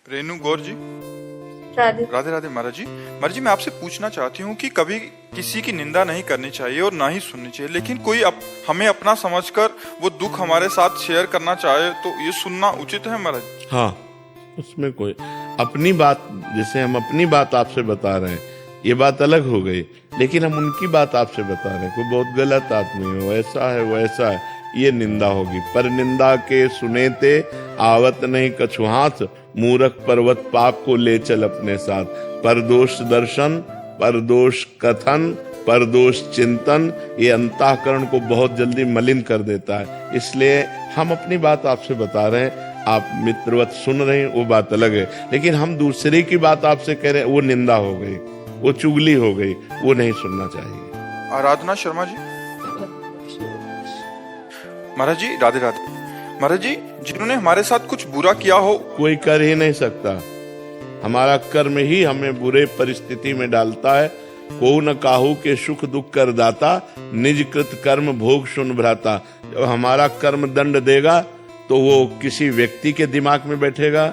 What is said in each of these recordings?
रेनू गौर जी। राधे। राधे राधे महाराज जी। महाराज जी, मैं आपसे पूछना चाहती हूँ कि कभी किसी की निंदा नहीं करनी चाहिए और ना ही सुननी चाहिए, लेकिन कोई हमें अपना समझकर वो दुख हमारे साथ शेयर करना चाहे तो ये सुनना उचित है महाराज? हाँ, उसमें कोई अपनी बात, जैसे हम अपनी बात आपसे बता रहे हैं, ये बात अलग हो गई, लेकिन हम उनकी बात आपसे बता रहे हैं, कोई बहुत गलत आदमी है, वैसा है वैसा है, ये निंदा होगी। पर निंदा के सुने ते आवत नहीं कछु हाथ, मूरख पर्वत पाप को ले चल अपने साथ। परदोष दर्शन, परदोष कथन, परदोष चिंतन, ये अंतःकरण को बहुत जल्दी मलिन कर देता है। इसलिए हम अपनी बात आपसे बता रहे हैं, आप मित्रवत सुन रहे हैं, वो बात अलग है, लेकिन हम दूसरे की बात आपसे कह रहे हैं, वो निंदा हो गई, वो चुगली हो गई, वो नहीं सुनना चाहिए। आराधना शर्मा जी। महाराज जी राधे राधे। महाराज जी, जिन्होंने हमारे साथ कुछ बुरा किया हो, कोई कर ही नहीं सकता, हमारा कर्म ही हमें बुरे परिस्थिति में डालता है। को न काहू के सुख दुख कर दाता, निज कृत कर्म भोग सुन भ्राता। जब हमारा कर्म दंड देगा तो वो किसी व्यक्ति के दिमाग में बैठेगा,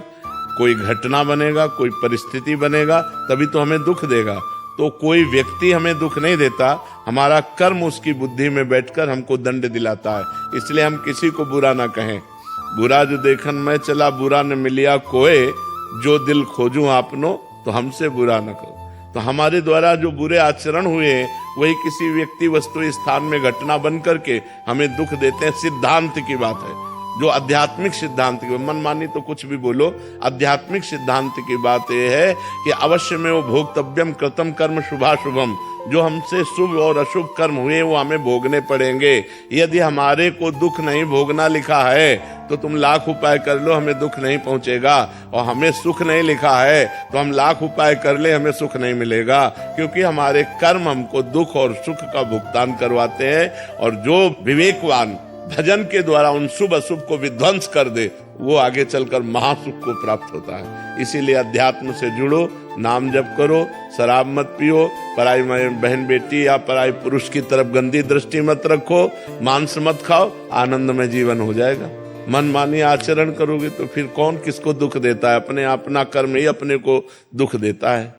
कोई घटना बनेगा, कोई परिस्थिति बनेगा, तभी तो हमें दुख देगा। तो कोई व्यक्ति हमें दुख नहीं देता, हमारा कर्म उसकी बुद्धि में बैठकर हमको दंड दिलाता है। इसलिए हम किसी को बुरा ना कहें। बुरा जो देखन मैं चला, बुरा न मिलिया कोय, जो दिल खोजूं आपनो, तो हमसे बुरा न करो। तो हमारे द्वारा जो बुरे आचरण हुए हैं, वही किसी व्यक्ति वस्तु स्थान में घटना बन करके हमें दुख देते हैं। सिद्धांत की बात है, जो आध्यात्मिक सिद्धांत की, मनमानी तो कुछ भी बोलो, आध्यात्मिक सिद्धांत की बात यह है कि अवश्य में वो भोक्तव्यम कृतम कर्म शुभाशुभम, जो हमसे शुभ और अशुभ कर्म हुए वो हमें भोगने पड़ेंगे। यदि हमारे को दुख नहीं भोगना लिखा है तो तुम लाख उपाय कर लो, हमें दुख नहीं पहुंचेगा। और हमें सुख नहीं लिखा है तो हम लाख उपाय कर ले, हमें सुख नहीं मिलेगा, क्योंकि हमारे कर्म हमको दुख और सुख का भुगतान करवाते हैं। और जो विवेकवान भजन के द्वारा उन शुभ अशुभ को विध्वंस कर दे, वो आगे चलकर महासुख को प्राप्त होता है। इसीलिए अध्यात्म से जुड़ो, नाम जप करो, शराब मत पियो, पराई बहन बेटी या पराई पुरुष की तरफ गंदी दृष्टि मत रखो, मांस मत खाओ, आनंद में जीवन हो जाएगा। मनमानी आचरण करोगे तो फिर कौन किसको दुख देता है? अपने अपना कर्म ही अपने को दुख देता है।